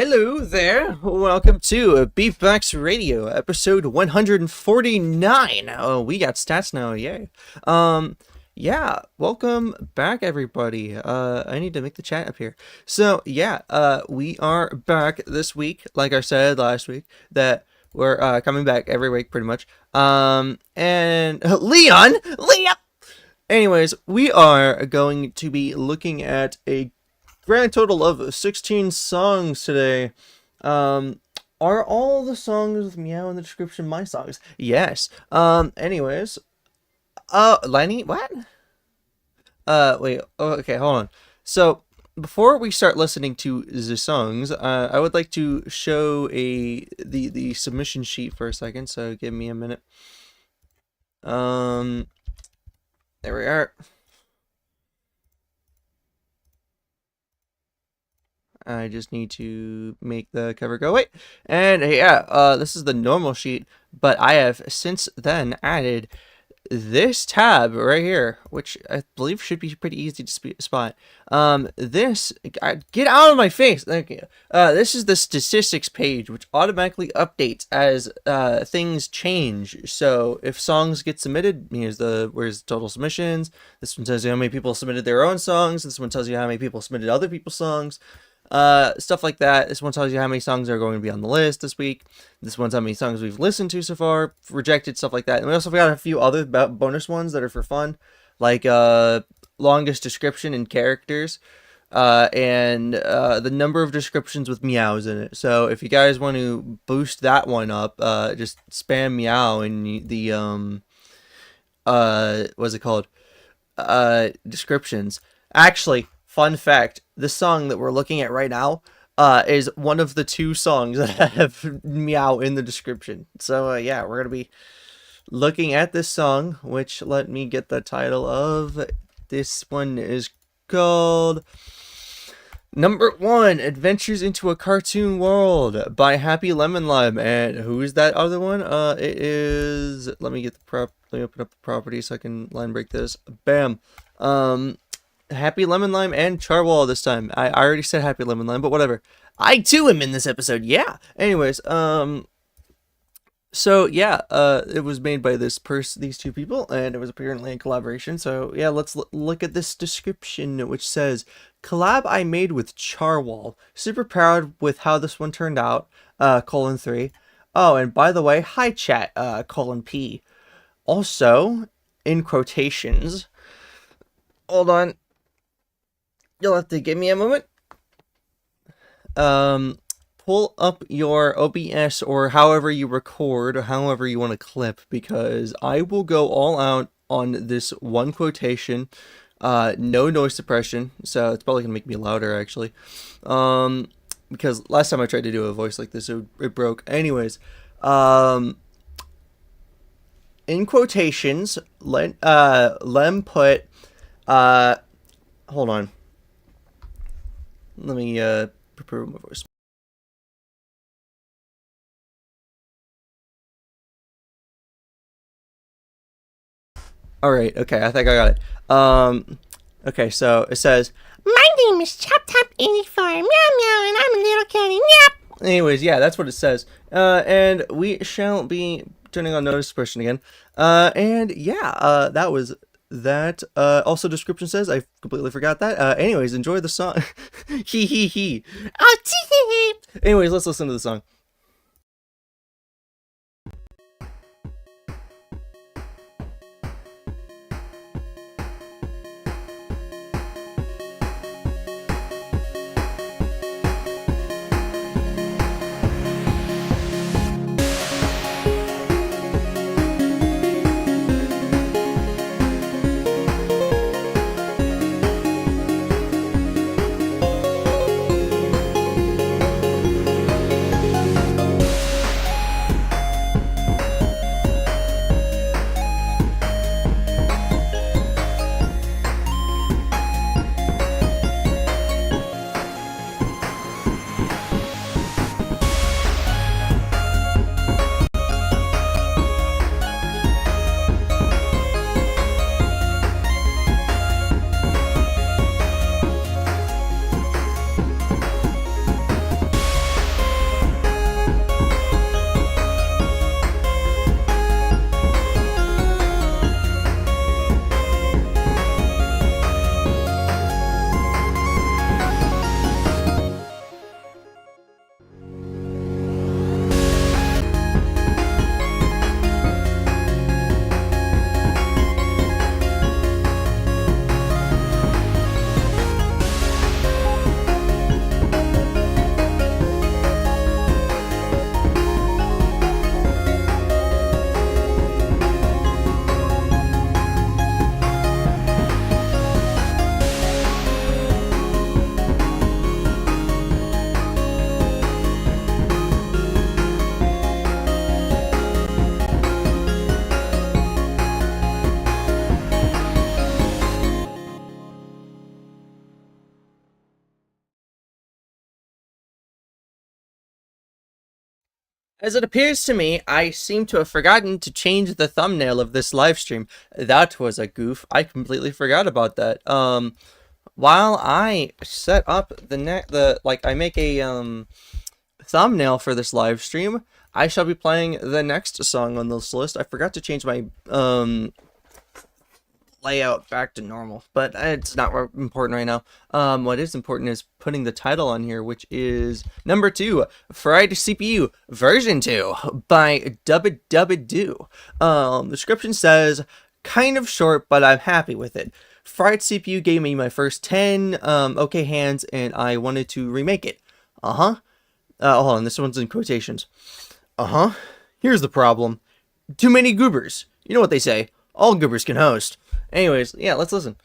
Hello there, welcome to BeepBox Radio, episode 149. Oh, we got stats now, yay. Yeah, welcome back everybody. I need to make the chat up here. So, yeah, we are back this week, like I said last week, that we're coming back every week pretty much. And Leon! Anyways, we are going to be looking at a grand total of 16 songs today. Are all the songs with meow in the description my songs? Yes. Anyways. Lenny, what? Wait. Oh, okay, hold on. So, before we start listening to the songs, I would like to show the submission sheet for a second. So, give me a minute. There we are. I just need to make the cover go away. And yeah, this is the normal sheet, but I have since then added this tab right here, which I believe should be pretty easy to spot. Get out of my face. Thank you. This is the statistics page, which automatically updates as things change. So if songs get submitted, where's total submissions. This one tells you how many people submitted their own songs. This one tells you how many people submitted other people's songs. Stuff like that. This one tells you how many songs are going to be on the list this week. This one's how many songs we've listened to so far, rejected, stuff like that. And we also got a few other bonus ones that are for fun, like longest description and characters, and the number of descriptions with meows in it. So if you guys want to boost that one up, just spam meow in the what's it called? Descriptions. Actually, fun fact, the song that we're looking at right now is one of the 2 songs that have meow in the description. So yeah, we're gonna be looking at this song, which, let me get the title of this one, is called Number 1, Adventures into a Cartoon World by HappyLemonLime. And who is that other one? It is, let me open up the property so I can line break this. Bam. HappyLemonLime and Charwall this time. I already said HappyLemonLime, but whatever. I too am in this episode. Yeah. Anyways, so yeah, it was made by these 2 people, and it was apparently a collaboration. So yeah, let's look at this description, which says, collab I made with Charwall. Super proud with how this one turned out. :3. Oh, and by the way, hi chat. :P. Also, in quotations. Hold on. You'll have to give me a moment. Pull up your OBS or however you record or however you want to clip, because I will go all out on this one quotation. No noise suppression, so it's probably gonna make me louder actually. Because last time I tried to do a voice like this, it broke. Anyways, in quotations, Lem put, hold on. Let me prepare my voice. Alright, okay, I think I got it. Okay, so it says, my name is ChopTop84, meow meow, and I'm a little kitty, meow. Anyways, yeah, that's what it says. And we shall be turning on notice suppression again. And yeah, that was that. Also, description says, I completely forgot that. Anyways, enjoy the song. Hee hee hee. Oh, tee hee hee. Anyways, let's listen to the song. As it appears to me, I seem to have forgotten to change the thumbnail of this live stream. That was a goof. I completely forgot about that. While I set up I make a thumbnail for this live stream, I shall be playing the next song on this list. I forgot to change my layout back to normal, but it's not important right now. What is important is putting the title on here, which is number 2, Fried CPU version 2 by dubdubidu. The description says, kind of short, but I'm happy with it. Fried CPU gave me my first 10 okay hands, and I wanted to remake it. Hold on, this one's in quotations. Here's the problem. Too many goobers. You know what they say, all goobers can host. Anyways, yeah, let's listen.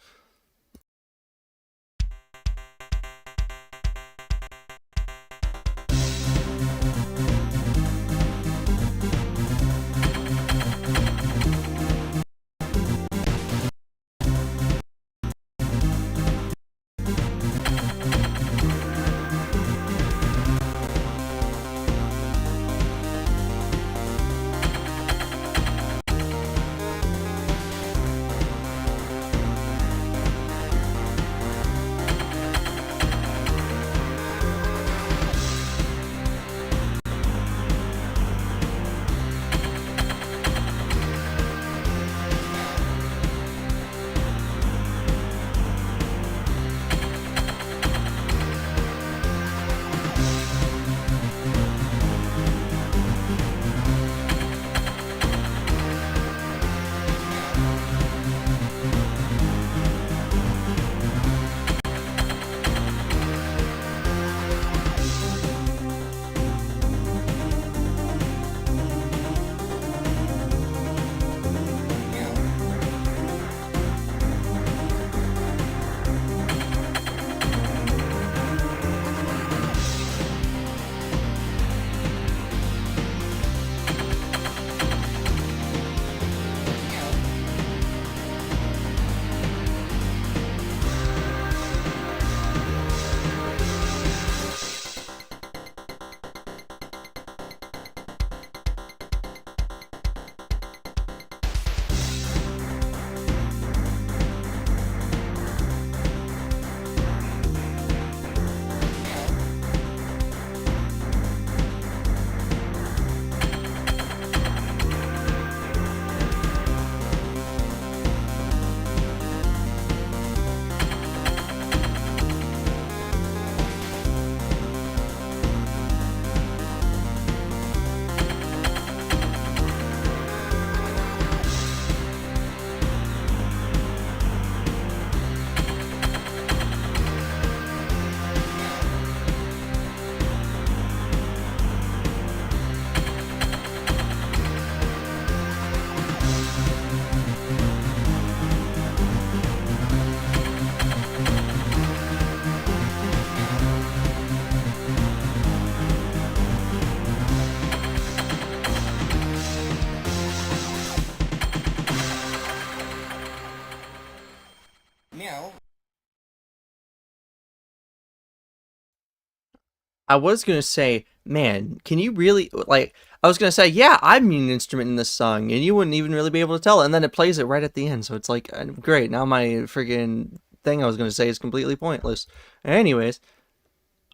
I was gonna say, man, can you really, like, I was gonna say, yeah, I'm an instrument in this song, and you wouldn't even really be able to tell, and then it plays it right at the end, so it's like, great, now my friggin' thing I was gonna say is completely pointless. Anyways,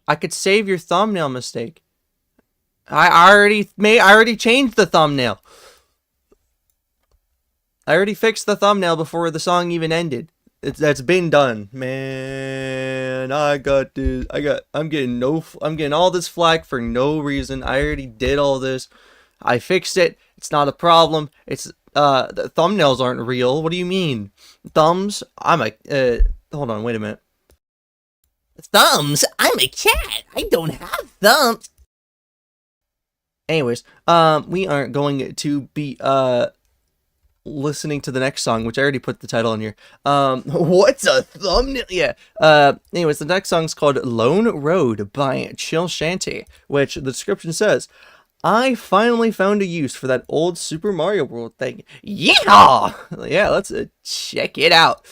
I could save your thumbnail mistake. I already changed the thumbnail. I already fixed the thumbnail before the song even ended. That's been done, man. I'm getting all this flack for no reason. I already did all this. I fixed it. It's not a problem. It's the thumbnails aren't real. What do you mean? Thumbs? Hold on, wait a minute. Thumbs? I'm a cat. I don't have thumbs. Anyways, we aren't going to be listening to the next song, which I already put the title in here. What's a thumbnail? Yeah. Anyways, the next song's called Lone Road by chillshantie, which the description says, I finally found a use for that old Super Mario World thing. Yeah! Yeah, let's check it out.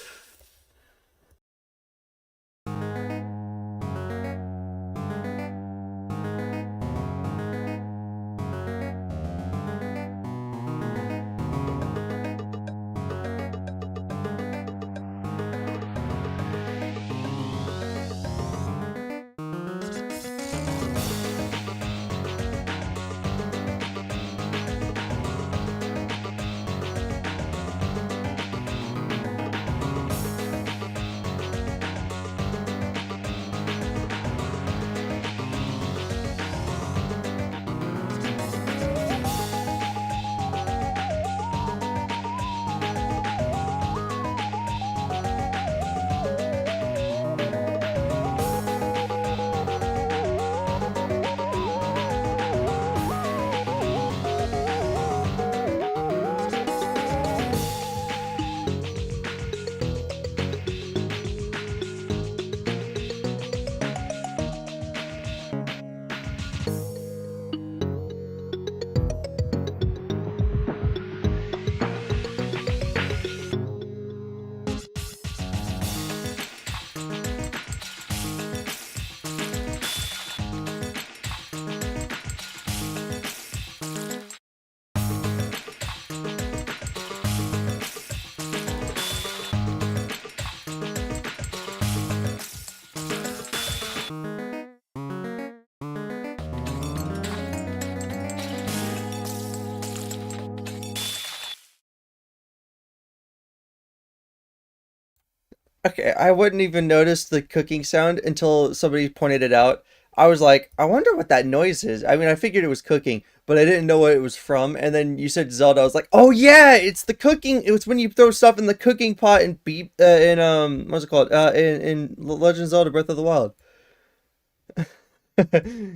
Okay, I wouldn't even notice the cooking sound until somebody pointed it out. I was like, I wonder what that noise is. I mean, I figured it was cooking, but I didn't know what it was from. And then you said Zelda. I was like, oh yeah, it's the cooking. It was when you throw stuff in the cooking pot and beep in what's it called? In Legend of Zelda: Breath of the Wild.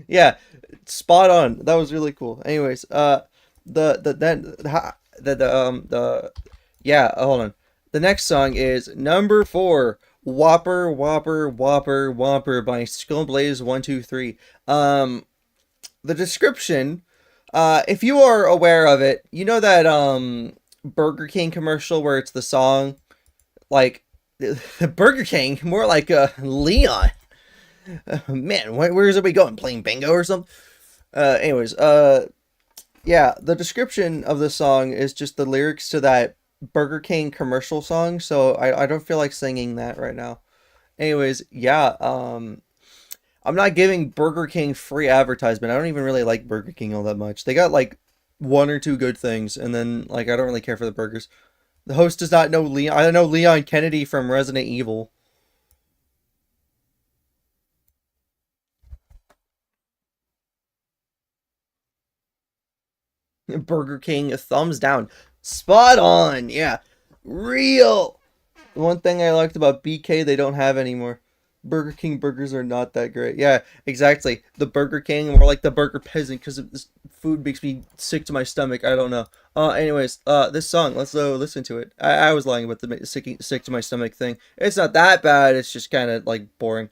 Yeah, spot on. That was really cool. Anyways, the then the yeah. Hold on. The next song is number four. Whopper, Whopper, Whopper, Whopper by Skullblaze123. The description, if you are aware of it, you know that Burger King commercial where it's the song like Burger King, more like Leon. Man, where is everybody going? Playing bingo or something? Anyways, yeah, the description of the song is just the lyrics to that Burger King commercial song, so I don't feel like singing that right now. Anyways, yeah, I'm not giving Burger King free advertisement. I don't even really like Burger King all that much. They got like one or two good things, and then like I don't really care for the burgers. The host does not know Leon. I don't know Leon Kennedy from Resident Evil. Burger King, a thumbs down. Spot on. Yeah. Real. The one thing I liked about BK, they don't have anymore. Burger King burgers are not that great. Yeah, exactly. The Burger King, more like the burger peasant, because this food makes me sick to my stomach. I don't know. Anyways, this song, let's listen to it. I was lying about the sick to my stomach thing. It's not that bad. It's just kind of like boring.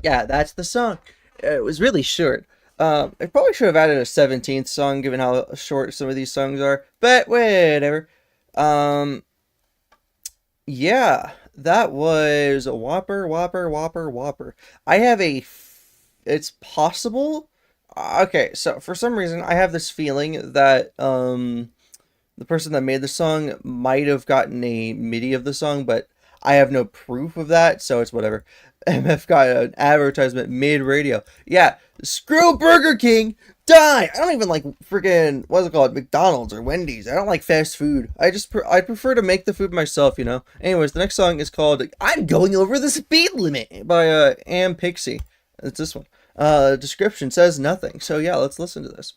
Yeah, that's the song. It was really short. I probably should have added a 17th song given how short some of these songs are, but whatever. Um, yeah, that was a Whopper, Whopper, Whopper, Whopper. I have it's possible. Okay, so for some reason, I have this feeling that the person that made the song might have gotten a MIDI of the song, but I have no proof of that, so it's whatever. MF got an advertisement mid radio. Yeah, screw Burger King, die. I don't even like freaking what's it called, McDonald's or Wendy's. I don't like fast food. I prefer to make the food myself, you know. Anyways, the next song is called "I'm Going Over the Speed Limit" by ampixxy. It's this one. Description says nothing, so yeah, let's listen to this.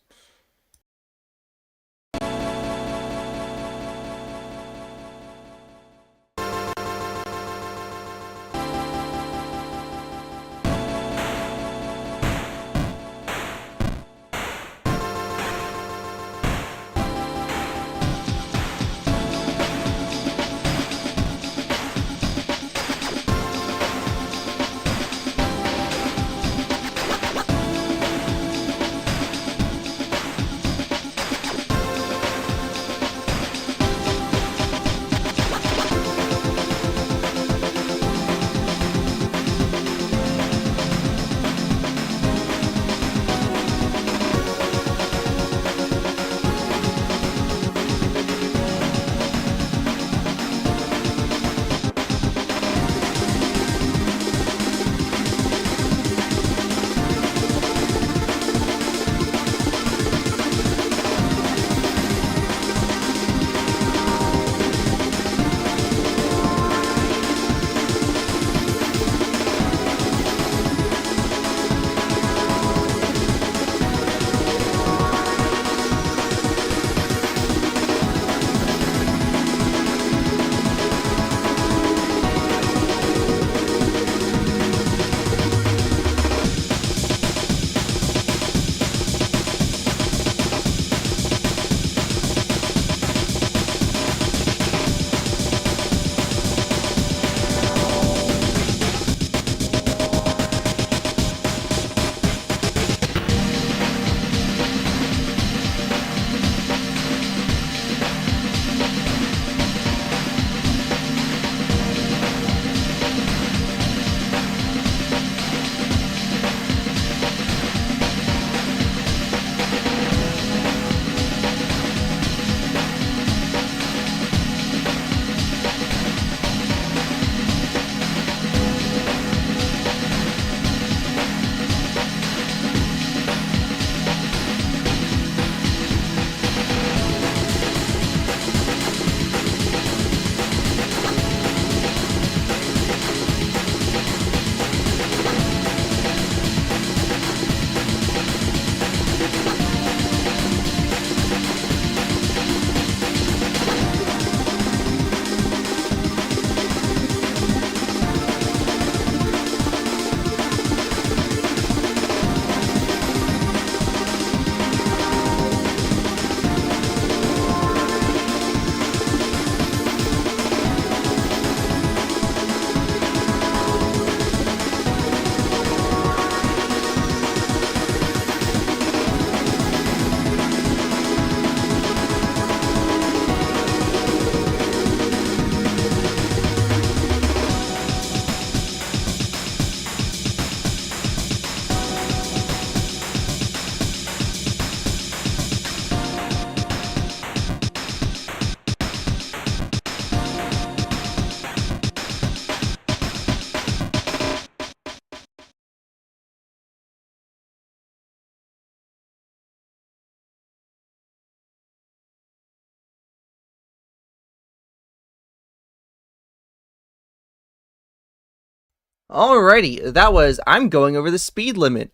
Alrighty, that was "I'm Going Over the Speed Limit."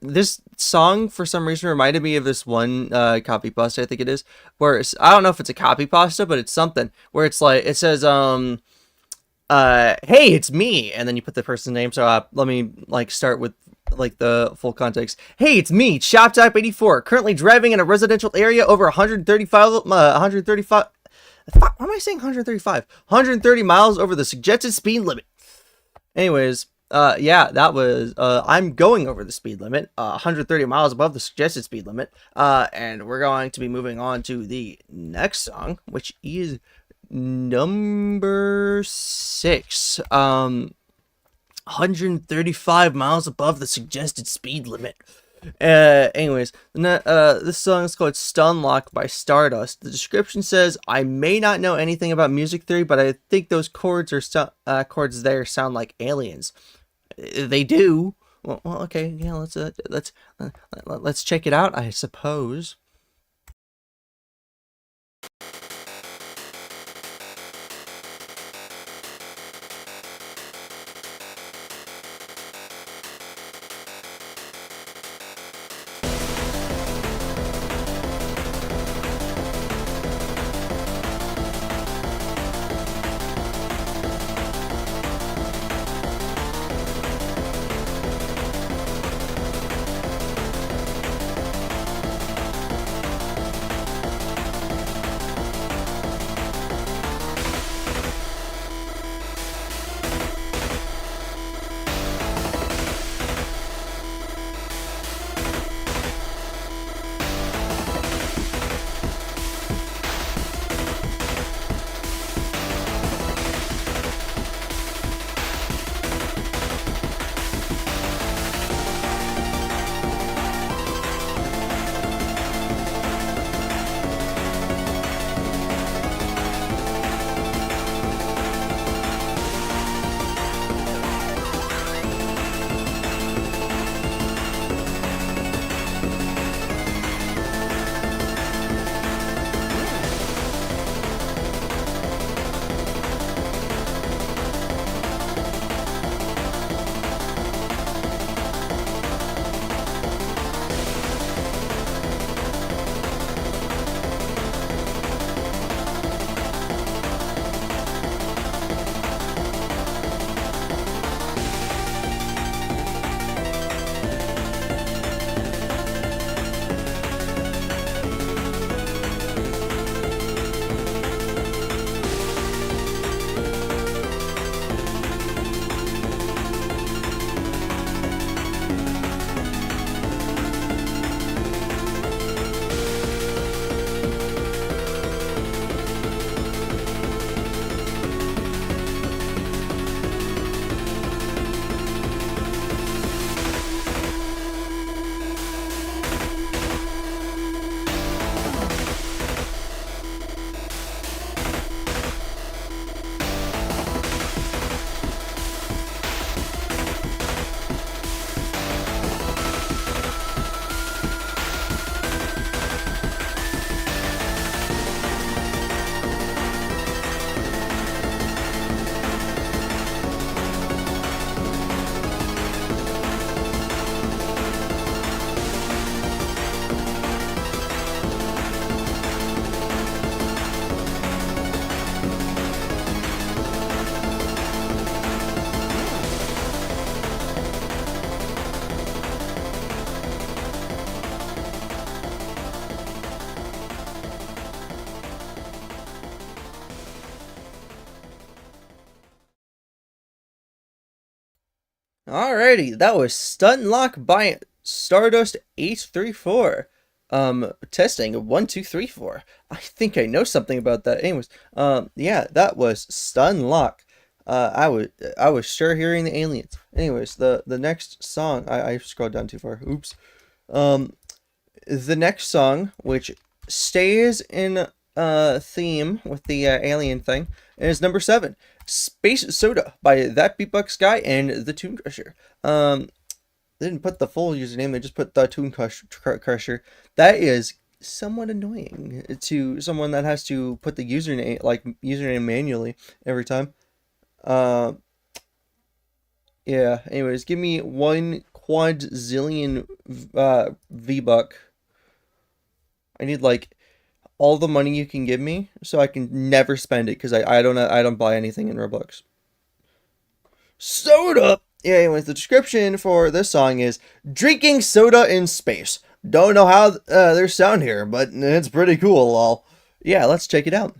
This song for some reason reminded me of this one copy pasta, I think it is, where I don't know if it's a copy pasta, but it's something where it's like it says hey, it's me, and then you put the person's name. So let me like start with like the full context. Hey, it's me, Shop Type 84, currently driving in a residential area over 135. Why am I saying 135? 130 miles over the suggested speed limit. Anyways, yeah, that was, I'm going over the speed limit, 130 miles above the suggested speed limit, and we're going to be moving on to the next song, which is number 6, 135 miles above the suggested speed limit. Anyways, this song is called Stunlock by Stardust. The description says, I may not know anything about music theory, but I think those chords chords there sound like aliens. They do. Well, okay, yeah, let's check it out, I suppose. Alrighty, that was Stunlock by Stardust 834. Testing 1 2 3 4. I think I know something about that. Anyways, yeah, that was Stunlock. I was sure hearing the aliens. Anyways, the next song, I scrolled down too far. Oops. The next song, which stays in theme with the alien thing, is number 7, Space Soda by ThatBeepboxGuy and the Tunecrusher. They didn't put the full username, they just put the Tunecrusher. That is somewhat annoying to someone that has to put the username manually every time. Yeah, anyways, give me 1 quadzillion V-Buck. I need like all the money you can give me so I can never spend it because I don't buy anything in Roblox. Soda! Yeah, anyways, the description for this song is drinking soda in space. Don't know how there's sound here, but it's pretty cool, lol. Yeah, let's check it out.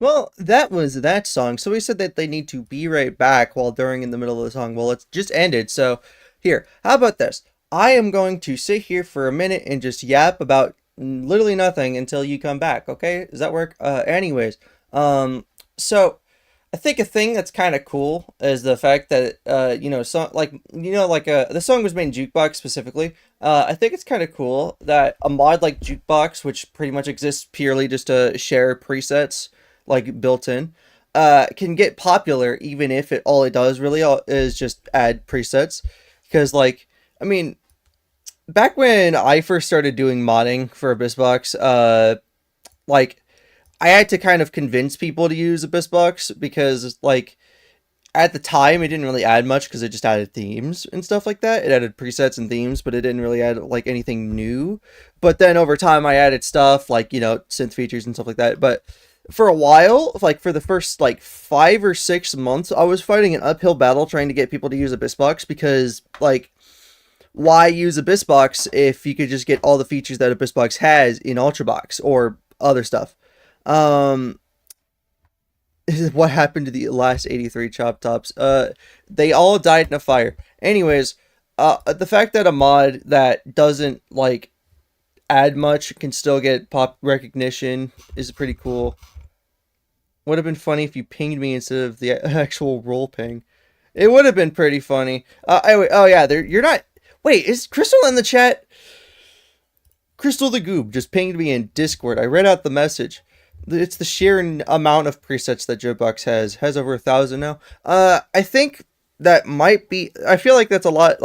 Well, that was that song. So we said that they need to be right back while during in the middle of the song. Well, it's just ended. So here, how about this? I am going to sit here for a minute and just yap about literally nothing until you come back. Okay? Does that work? Anyways, so I think a thing that's kind of cool is the fact that the song was made in Jukebox specifically. I think it's kind of cool that a mod like Jukebox, which pretty much exists purely just to share presets like built in, can get popular even if all it does really is just add presets. Because like, I mean, back when I first started doing modding for AbyssBox, like I had to kind of convince people to use AbyssBox because like at the time it didn't really add much because it just added themes and stuff like that. It added presets and themes, but it didn't really add like anything new. But then over time I added stuff like, synth features and stuff like that. But for a while, like for the first like 5 or 6 months, I was fighting an uphill battle trying to get people to use AbyssBox because like why use AbyssBox if you could just get all the features that AbyssBox has in ultrabox or other stuff. Um, what happened to the last 83 chop tops? They all died in a fire. Anyways, the fact that a mod that doesn't like add much can still get pop recognition is pretty cool. Would have been funny if you pinged me instead of the actual roll ping. It would have been pretty funny. Anyway, oh yeah, you're not. Wait, is Crystal in the chat? Crystal the Goob just pinged me in Discord. I read out the message. It's the sheer amount of presets that Jukebox has over 1,000 now. I think that might be. I feel like that's a lot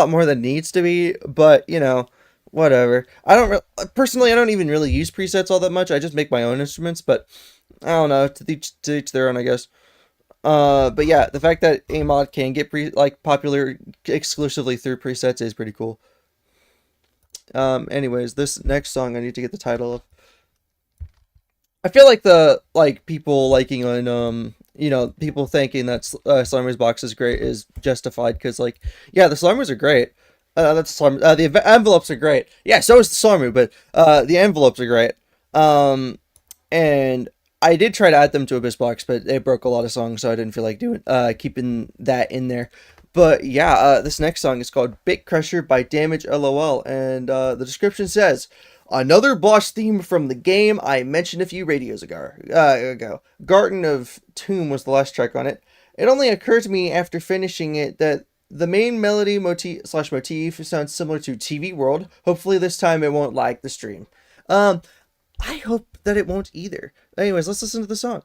more than needs to be, but you know, whatever. I don't personally. I don't even really use presets all that much. I just make my own instruments, but I don't know. To each their own, I guess. But yeah, the fact that a mod can get popular exclusively through presets is pretty cool. Anyways, this next song I need to get the title of. I feel like the people liking on people thinking that Slimer's box is great is justified because yeah, the Slimers are great. That's Slimer. The envelopes are great. Yeah, so is the Slimer, but the envelopes are great. And I did try to add them to AbyssBox, but it broke a lot of songs, so I didn't feel like keeping that in there. But yeah, this next song is called BitCrusher by DamageLoL, and the description says, another boss theme from the game I mentioned a few radios ago. Garden of Tomb was the last track on it. It only occurred to me after finishing it that the main melody motif sounds similar to TV World. Hopefully this time it won't lag the stream. I hope that it won't either. Anyways, let's listen to the song.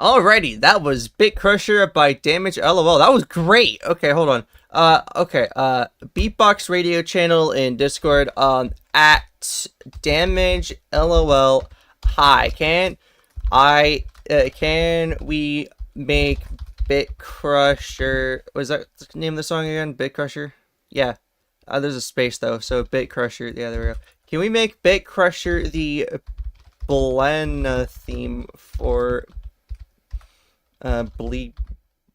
Alrighty, that was BitCrusher by DamageLoL. That was great. Okay, hold on. Okay, BeepBox Radio channel in Discord, at DamageLoL. Hi, can we make BitCrusher, was that the name of the song again? BitCrusher? Yeah. There's a space though, so BitCrusher, yeah, there we go. Can we make BitCrusher the blend theme for bleep?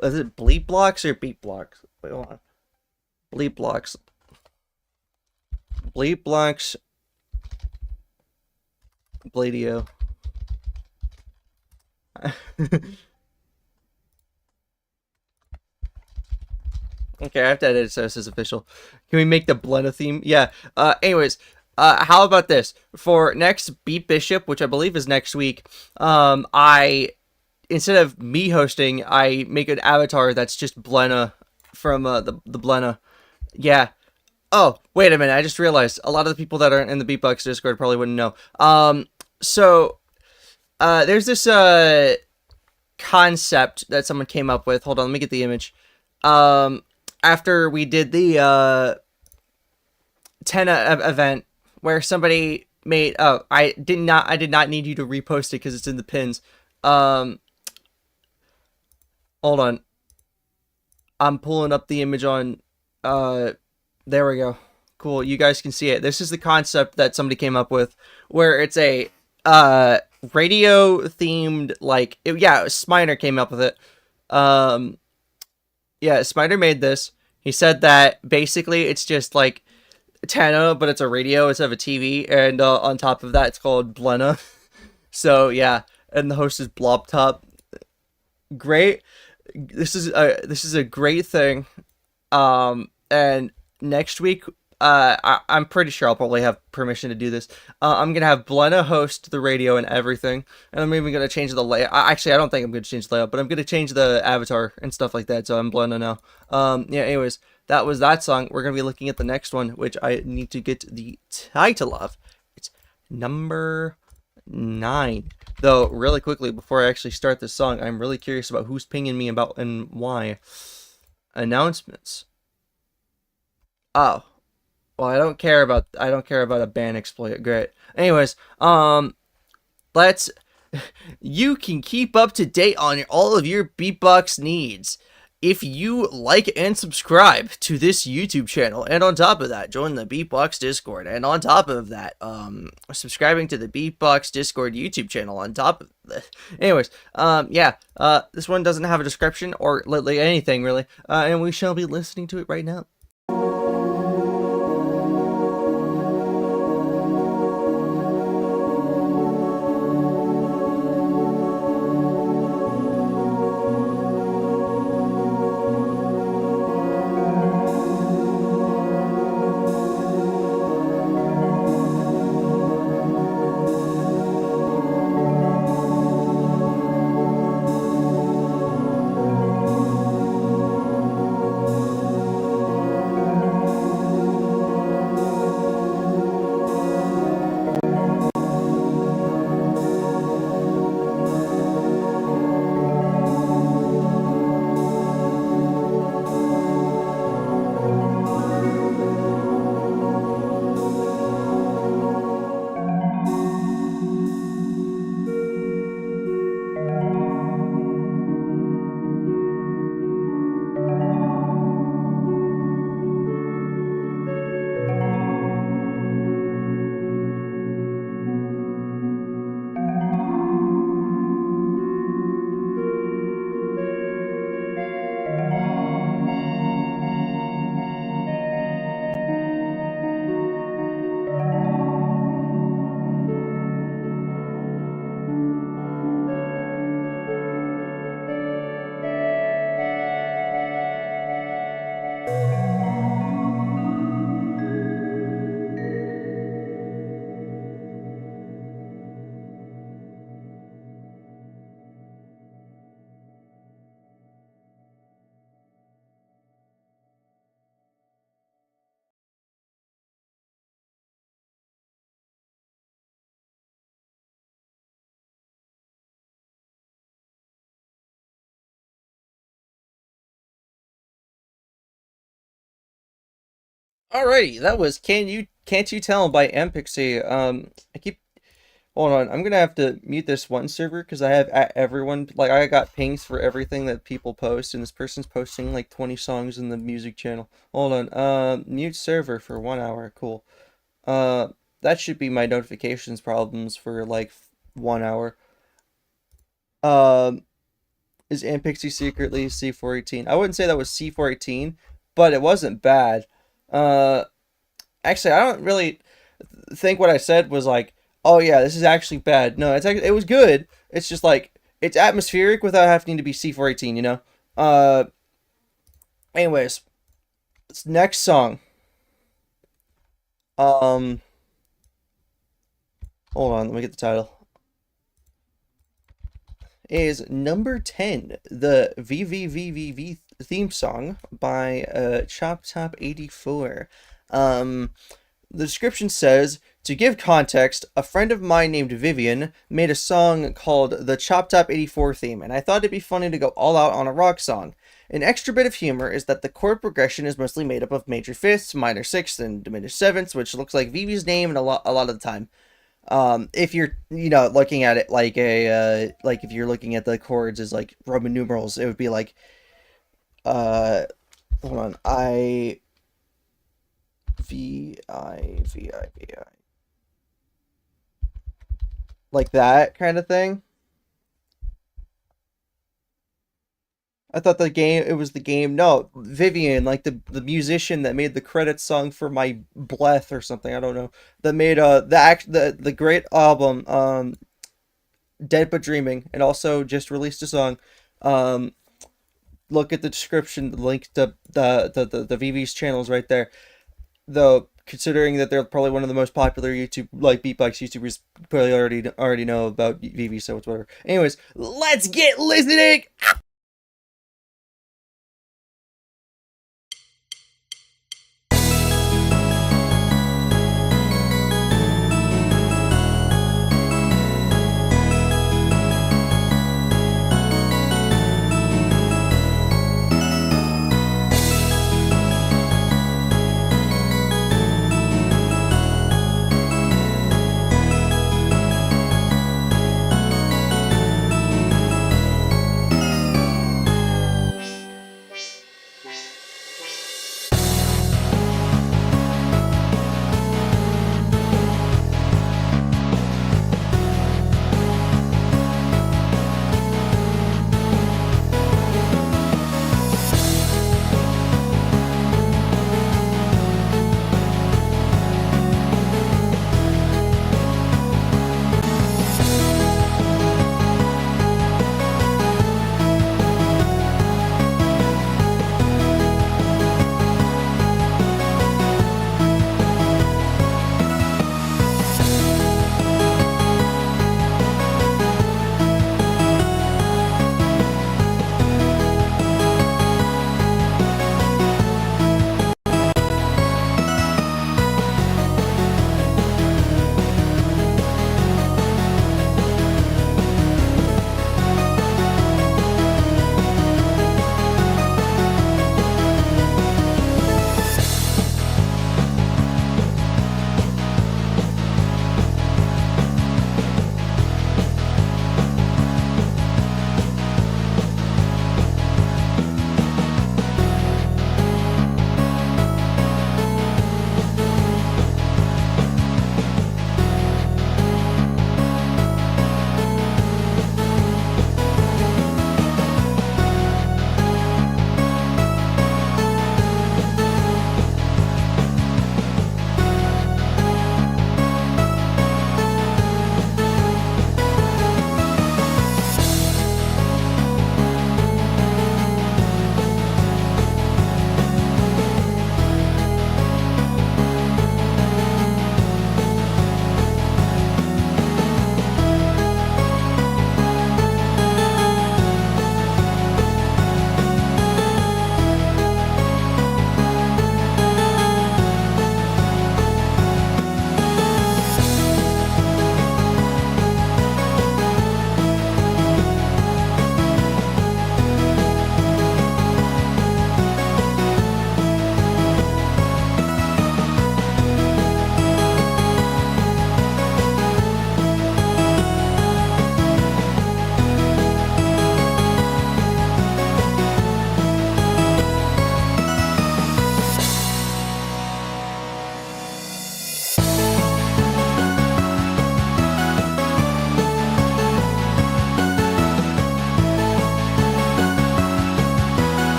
Is it BleepBox or BeepBox? Wait, hold on. BleepBox. BleepBox Bladio. Okay, I have to edit it so this is official. Can we make the Blena theme? Yeah. Anyways, how about this? For next Beep Bishop, which I believe is next week, I instead of me hosting, I make an avatar that's just Blena from the Blena. Yeah. Oh, wait a minute. I just realized a lot of the people that aren't in the BeepBox Discord probably wouldn't know. So there's this concept that someone came up with. Hold on, let me get the image. After we did the Tenna event where somebody made I did not need you to repost it because it's in the pins. Hold on. I'm pulling up the image on there we go. Cool, you guys can see it. This is the concept that somebody came up with where it's a radio themed yeah, Sminer came up with it. Yeah, Sminer made this. He said that basically it's just like Tenna, but it's a radio instead of a TV, and on top of that, it's called Blena. So yeah, and the host is Blobtop. Great. This is a great thing. And next week, I'm pretty sure I'll probably have permission to do this. I'm gonna have Blena host the radio and everything, and I'm even gonna change the layout. Actually, I don't think I'm gonna change the layout, but I'm gonna change the avatar and stuff like that. So I'm Blena now. Yeah. Anyways, that was that song. We're gonna be looking at the next one, which I need to get the title of. It's number 9. Though, really quickly before I actually start this song, I'm really curious about who's pinging me about and why. Announcements. Oh. Well, I don't care about a ban exploit. Great. Anyways, you can keep up to date on all of your BeepBox needs if you like and subscribe to this YouTube channel, and on top of that, join the BeepBox Discord, and on top of that, subscribing to the BeepBox Discord YouTube channel on top of this. Anyways, yeah, this one doesn't have a description or literally anything really, and we shall be listening to it right now. Alrighty, that was Can't You Tell by ampixxy. Hold on, I'm gonna have to mute this one server because I have everyone, like, I got pings for everything that people post, and this person's posting like 20 songs in the music channel. Hold on, mute server for 1 hour, cool. That should be my notifications problems for like 1 hour. Is ampixxy secretly C418? I wouldn't say that was C418, but it wasn't bad. Actually, I don't really think what I said was like, oh yeah, this is actually bad. No, it was good. It's just like, it's atmospheric without having to be C418, you know? Anyways, This next song. Um, hold on, let me get the title. Is number 10, the vivivivivi theme song by ChopTop84. The description says, to give context, a friend of mine named Vivian made a song called the ChopTop84 theme, and I thought it'd be funny to go all out on a rock song. An extra bit of humor is that the chord progression is mostly made up of major fifths, minor sixths, and diminished sevenths, which looks like Vivi's name and a lot of the time. If you're, looking at it like like if you're looking at the chords as like Roman numerals, it would be like, hold on, I, V, I, V, I, V, I. Like that kind of thing. I thought it was the game. No, Vivian, like the musician that made the credits song for My Bleth or something. I don't know. That made the great album Dead But Dreaming, and also just released a song. Look at the description, the link to the VV's channels right there. Though considering that they're probably one of the most popular YouTube beatbox YouTubers, probably already know about VV, so it's whatever. Anyways, let's get listening.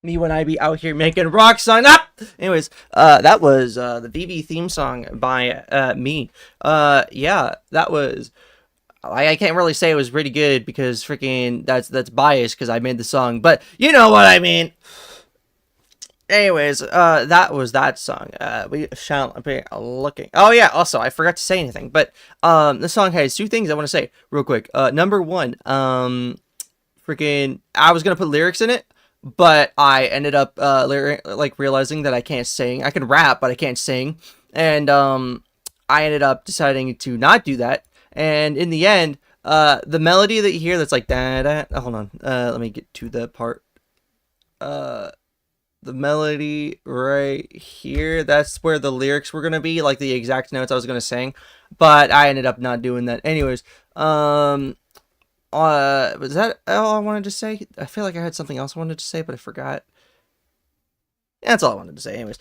Me when I be out here making rock song up. Anyways, that was the VV theme song by me. Yeah, that was. I can't really say it was pretty good because freaking that's biased because I made the song, but you know what I mean. Anyways, that was that song. We shall be looking. Oh yeah, also I forgot to say anything, but the song has two things I want to say real quick. Number one, freaking I was gonna put lyrics in it, but I ended up realizing that I can't sing. I can rap, but I can't sing, and I ended up deciding to not do that. And in the end, the melody that you hear that's like da da. Oh, hold on, let me get to the part. The melody right here, that's where the lyrics were gonna be, like the exact notes I was gonna sing, but I ended up not doing that. Anyways, was that all I wanted to say? I feel like I had something else I wanted to say, but I forgot. That's all I wanted to say. Anyways,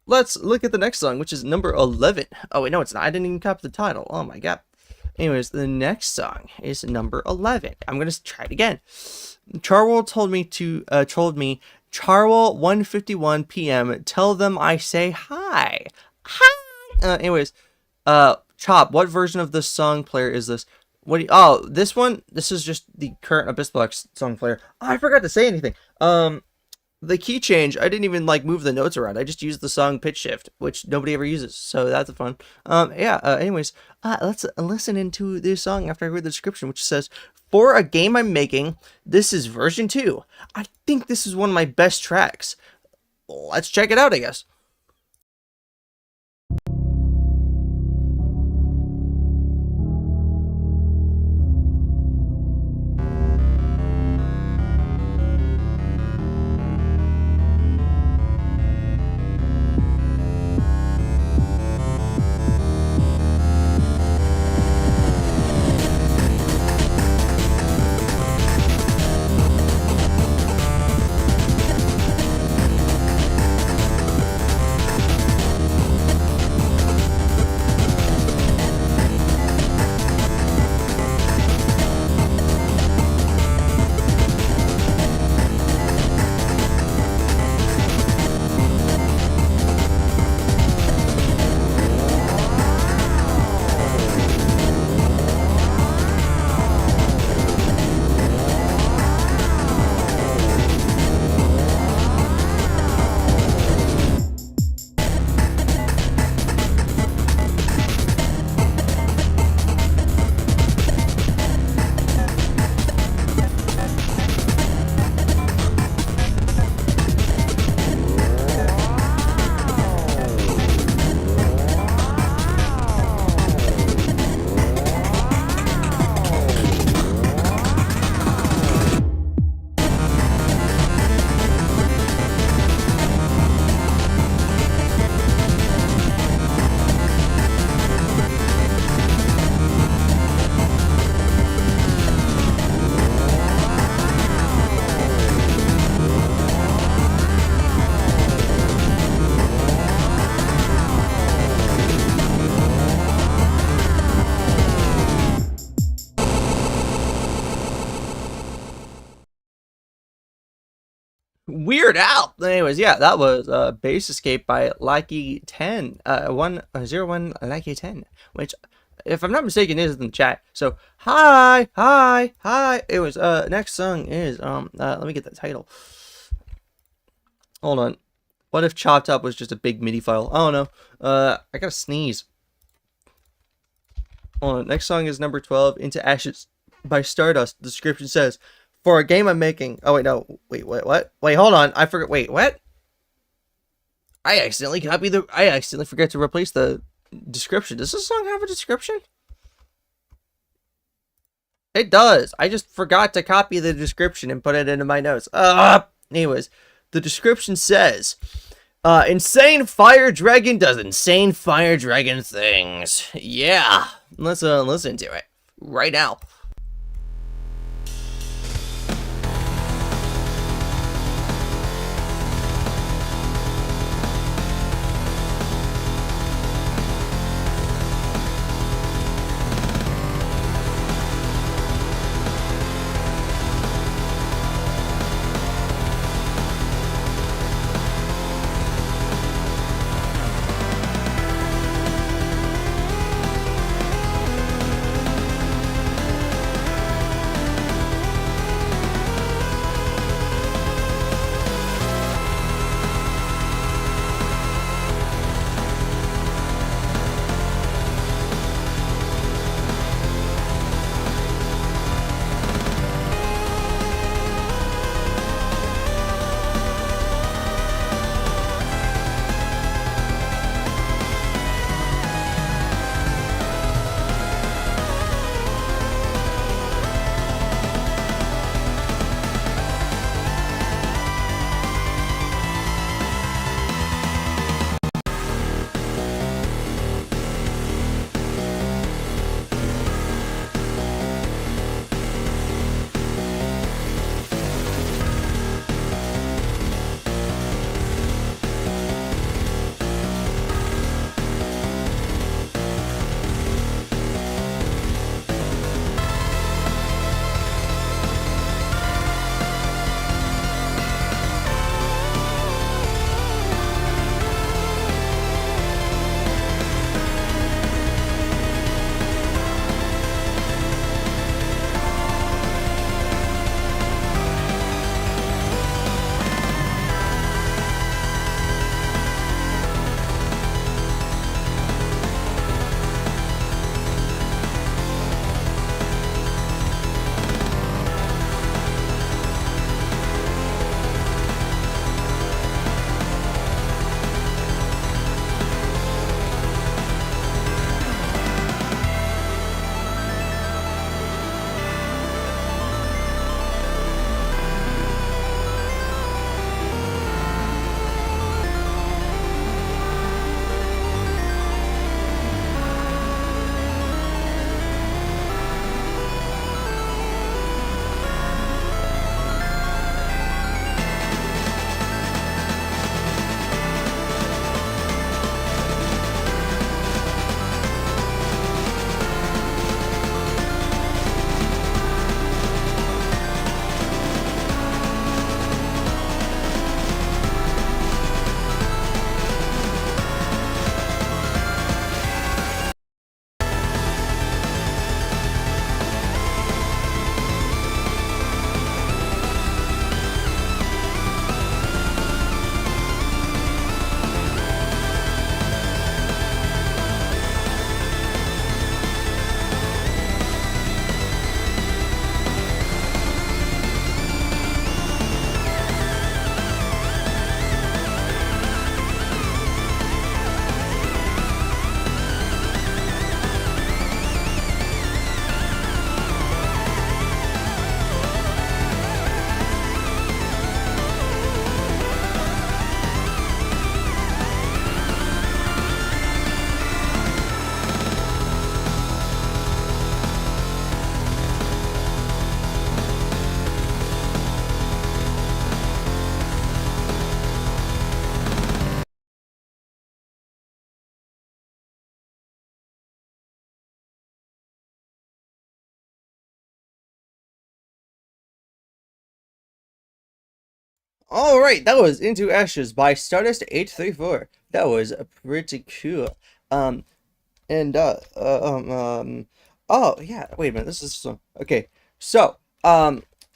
let's look at the next song, which is number 11. Oh wait, no, it's not. I didn't even copy the title. Oh my god. Anyways, the next song is number 11. I'm gonna try it again. Charwall told me Charwall 1:51 p.m. Tell them I say hi. Hi. Anyways, Chop, what version of the song player is this? What do you, oh, this one? This is just the current AbyssBox song player. Oh, I forgot to say anything. The key change, I didn't even like move the notes around. I just used the song pitch shift, which nobody ever uses. So that's fun. Anyways, let's listen into this song after I read the description, which says, for a game I'm making, this is version 2. I think this is one of my best tracks. Let's check it out, I guess. Weird Al. Anyways, yeah, that was Base Escape by Likey10, 101 Likey10, which, if I'm not mistaken, is in the chat. So, hi. It was next song is let me get that title. Hold on. What if Chopped Up was just a big MIDI file? I don't know. I gotta sneeze. Hold on. Next song is number 12, Into Ashes by Stardust. The description says, for a game I'm making. Oh, wait, no. Wait, what? Wait, hold on. I forgot. Wait, what? I accidentally forgot to replace the description. Does this song have a description? It does. I just forgot to copy the description and put it into my notes. Anyways, the description says, insane fire dragon does insane fire dragon things. Yeah. Let's listen to it right now. All right, that was Into Ashes by Stardust834. That was pretty cool. Um, and oh yeah, wait a minute. This is so okay. So,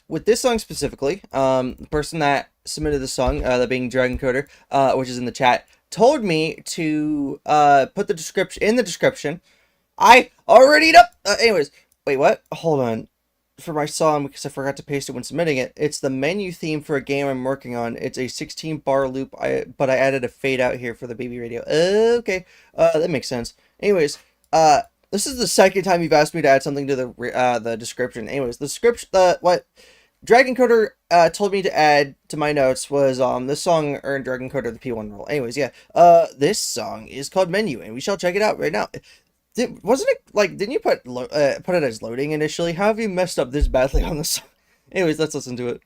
with this song specifically, the person that submitted the song, that being Dragon Coder, which is in the chat, told me to put the description in the description. I already know. Anyways, wait, what? Hold on. For my song, because I forgot to paste it when submitting it, it's the menu theme for a game I'm working on. It's a 16 bar loop, but I added a fade out here for the baby radio. Okay, that makes sense. Anyways, this is the second time you've asked me to add something to the description. Anyways, the script, what Dragon Coder told me to add to my notes was this song earned Dragon Coder the P1 role. Anyways, yeah, this song is called Menu, and we shall check it out right now. Wasn't it like, didn't you put it as loading initially? How have you messed up this badly on this song? Anyways, let's listen to it.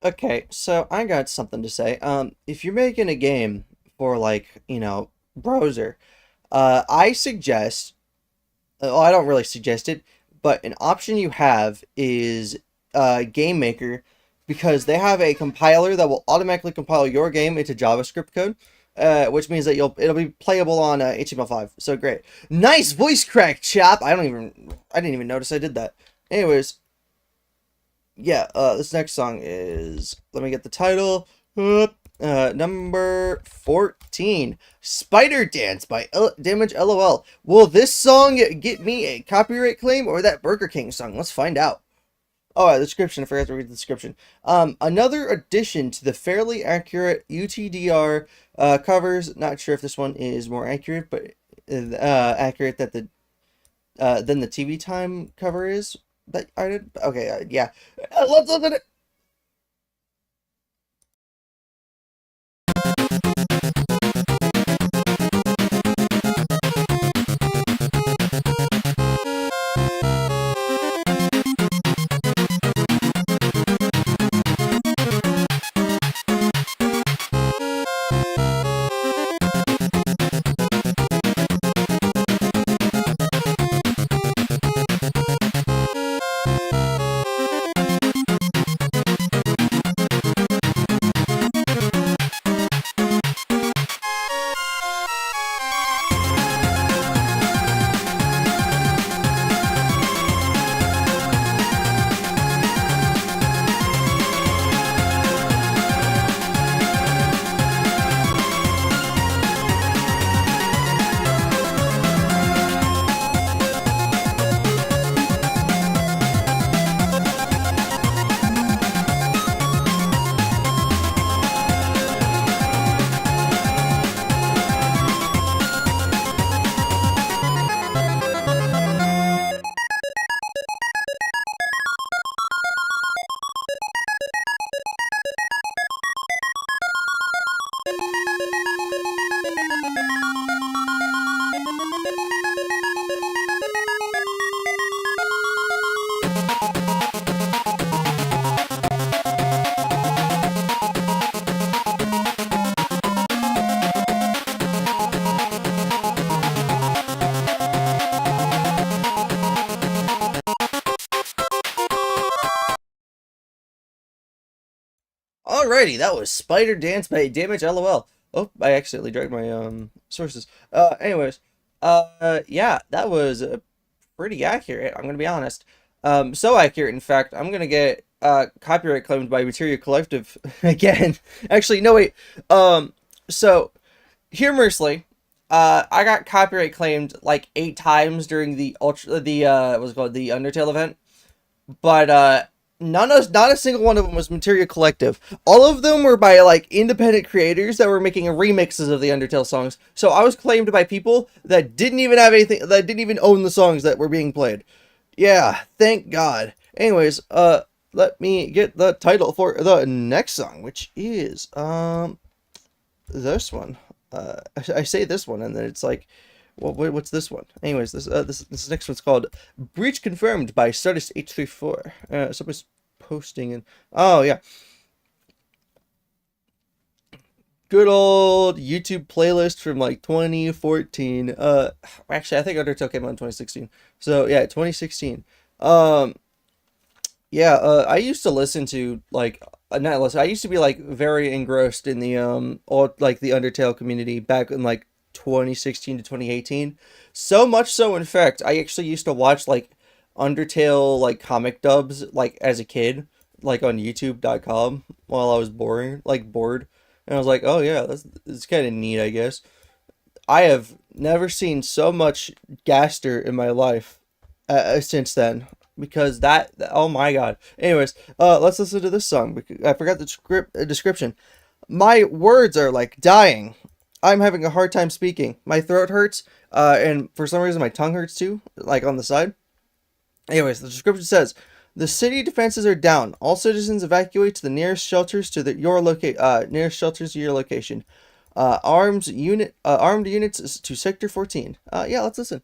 Okay, so I got something to say. If you're making a game for, like, browser, I suggest, well, I don't really suggest it, but an option you have is Game Maker, because they have a compiler that will automatically compile your game into JavaScript code, which means that it'll be playable on HTML5. So great, nice voice crack, chap. I didn't even notice I did that. Anyways, yeah, this next song is, let me get the title. Number 14, Spider Dance by DamageLoL. Will this song get me a copyright claim or that Burger King song? Let's find out. Oh, the description, I forgot to read the description. Another addition to the fairly accurate UTDR covers. Not sure if this one is more accurate, but accurate than the TV time cover is. That I did. Okay, yeah. Let's look at it. Alrighty, that was Spider Dance by DamageLoL. Oh, I accidentally dragged my sources. Anyways, yeah, that was pretty accurate. I'm gonna be honest. So accurate, in fact, I'm gonna get copyright claimed by Material Collective again. Actually, no wait. So humorously, I got copyright claimed like 8 times during the what's it called, the Undertale event, but not a single one of them was Material Collective. All of them were by like independent creators that were making remixes of the Undertale songs. So I was claimed by people that didn't even have anything, that didn't even own the songs that were being played. Yeah, thank God. Anyways, let me get the title for the next song, which is this one. I say this one, and then it's like, well, what's this one? Anyways, this next one's called "Breach Confirmed" by Stardust834. Someone's posting, and oh yeah, good old YouTube playlist from like 2014. Actually, I think Undertale came out in 2016. So yeah, 2016. Yeah, I used to listen to like not listen. I used to be like very engrossed in the all like the Undertale community back in like 2016 to 2018. So much so, in fact, I actually used to watch like Undertale like comic dubs like as a kid, like on YouTube.com while I was bored, and I was like, oh yeah, that's kind of neat, I guess. I have never seen so much Gaster in my life since then, because oh my god. Anyways, let's listen to this song because I forgot the description. My words are like dying. I'm having a hard time speaking. My throat hurts, and for some reason my tongue hurts too, like on the side. Anyways, the description says, the city defenses are down. All citizens evacuate to the nearest shelters to your location. Armed units to Sector 14. Yeah, let's listen.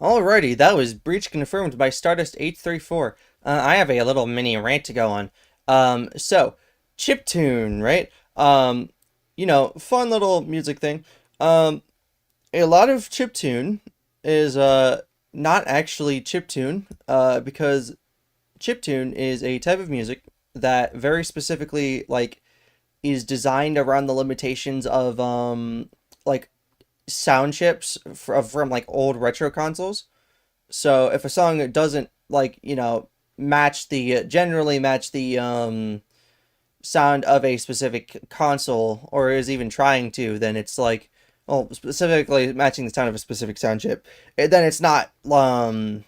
Alrighty, that was breach confirmed by Stardust834. I have a little mini rant to go on. So chiptune, right? Fun little music thing. A lot of chiptune is not actually chiptune, because chiptune is a type of music that very specifically like is designed around the limitations of like sound chips from like old retro consoles. So if a song doesn't like, match the generally match the sound of a specific console, or is even trying to, then it's like, well, specifically matching the sound of a specific sound chip, then it's not chiptune.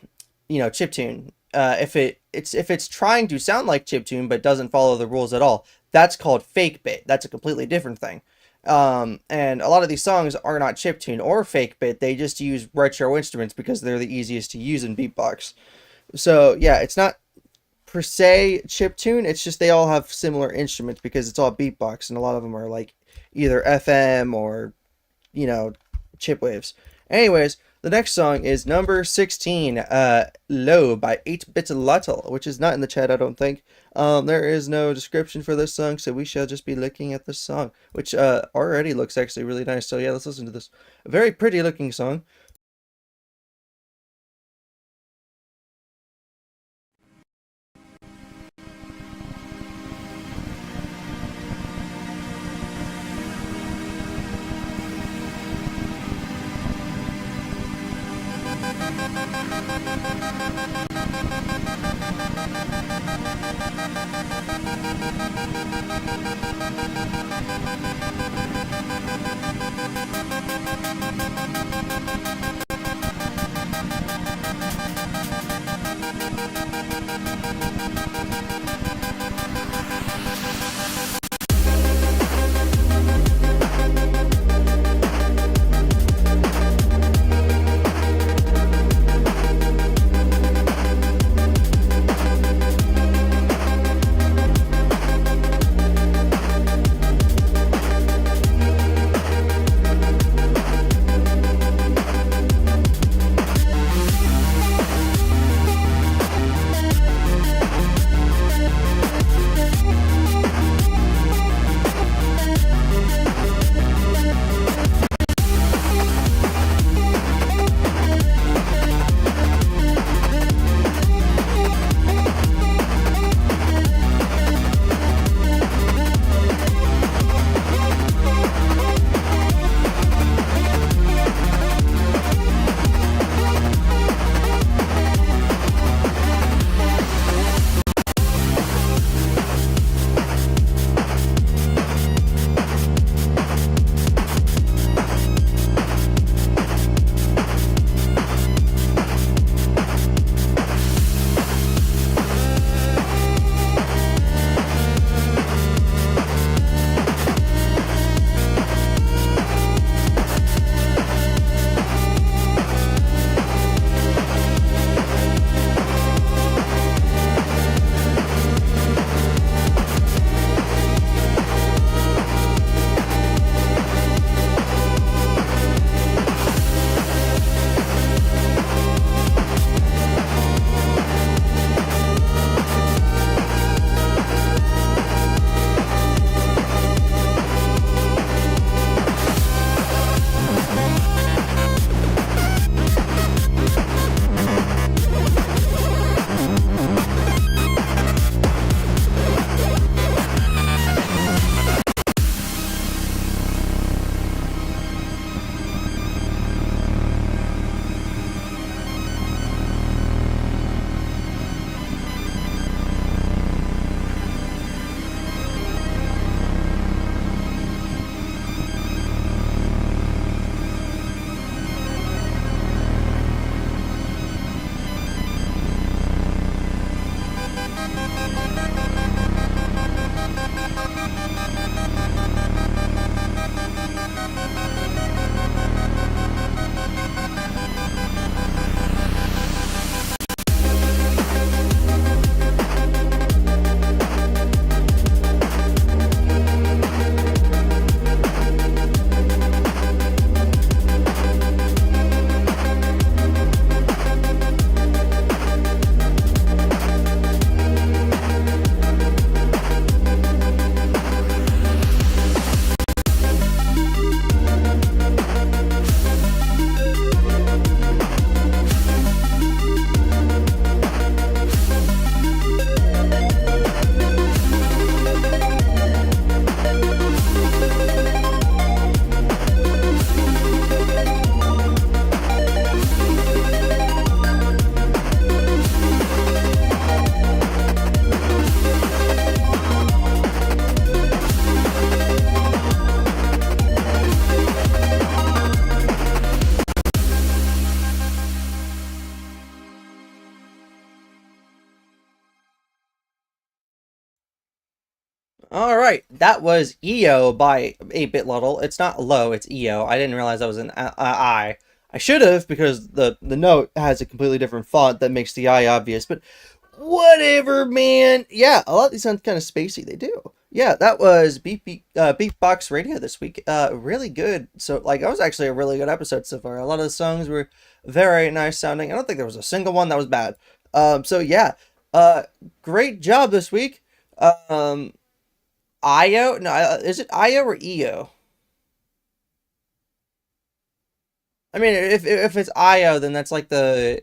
If it's trying to sound like chiptune but doesn't follow the rules at all, that's called fake bit. That's a completely different thing. And a lot of these songs are not chiptune or fake bit. They just use retro instruments because they're the easiest to use in beatbox. So yeah, it's not per se chiptune. It's just they all have similar instruments because it's all beatbox, and a lot of them are like either FM or chip waves. Anyways, the next song is number 16, Low by 8-Bit Lotl, which is not in the chat, I don't think. There is no description for this song, so we shall just be looking at the song, which already looks actually really nice. So yeah, let's listen to this. A very pretty looking song. All right, that was EO by 8-bit Lotl. It's not low, it's EO. I didn't realize that was an I. I should have because the note has a completely different font that makes the I obvious, but whatever, man. Yeah, a lot of these sound kind of spacey. They do. Yeah, that was BeepBox Radio this week. Really good. So, like, that was actually a really good episode so far. A lot of the songs were very nice sounding. I don't think there was a single one that was bad. So yeah, great job this week. Um, IO? No, is it IO or EO? I mean, if it's IO, then that's like the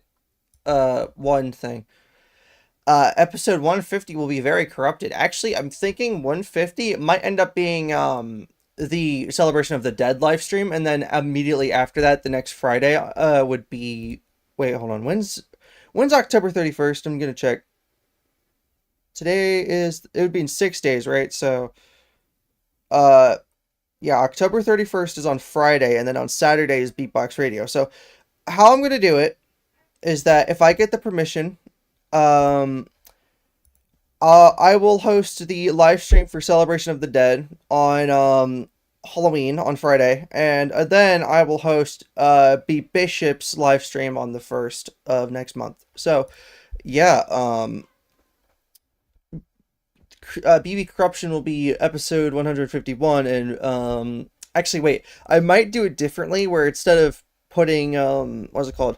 one thing. Episode 150 will be very corrupted. Actually, I'm thinking 150 might end up being the celebration of the dead live stream, and then immediately after that, the next Friday would be. Wait, hold on. When's October 31st? I'm gonna check. Today is it would be in 6 days, right? So uh yeah, October 31st is on Friday, and then on Saturday is BeepBox Radio. So how I'm gonna do it is that if I get the permission, um I will host the live stream for Celebration of the Dead on Halloween on Friday, and then I will host B Bishop's live stream on the 1st of next month. So yeah, BB Corruption will be episode 151, and actually wait, I might do it differently where instead of putting what's it called,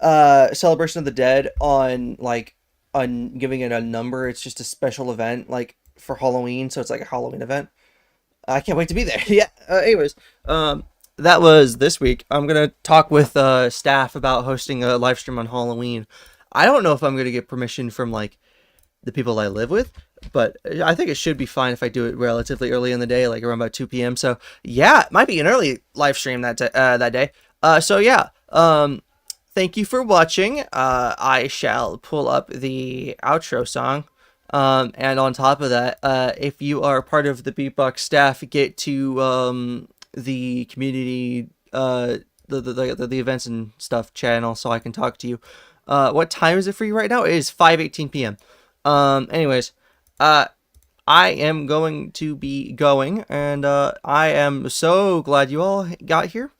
Celebration of the Dead on like on giving it a number, it's just a special event like for Halloween, so it's like a Halloween event. I can't wait to be there. Yeah. Anyways, that was this week. I'm gonna talk with staff about hosting a live stream on Halloween. I don't know if I'm gonna get permission from like the people I live with, but I think it should be fine if I do it relatively early in the day, like around about 2 p.m. So yeah, it might be an early live stream that day. So yeah, thank you for watching. I shall pull up the outro song. And on top of that, if you are part of the BeepBox staff, get to the community, the events and stuff channel, so I can talk to you. What time is it for you right now? It is 5:18 p.m. Anyways, I am going to be going, and I am so glad you all got here.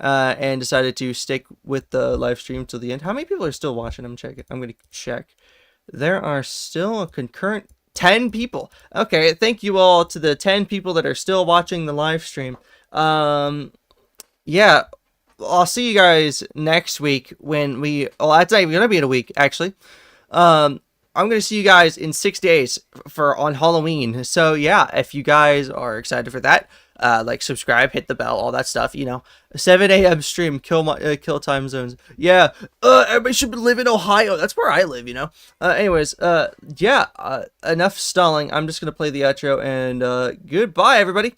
And decided to stick with the live stream till the end. How many people are still watching? I'm going to check. There are still a concurrent 10 people. Okay, thank you all to the 10 people that are still watching the live stream. Yeah, I'll see you guys next week when we. Oh, that's not even gonna be in a week, actually. I'm gonna see you guys in 6 days for on Halloween. So yeah, if you guys are excited for that, like subscribe, hit the bell, all that stuff. 7 a.m. stream, kill time zones. Yeah, everybody should live in Ohio. That's where I live. Anyways, yeah. Enough stalling. I'm just gonna play the outro, and goodbye, everybody.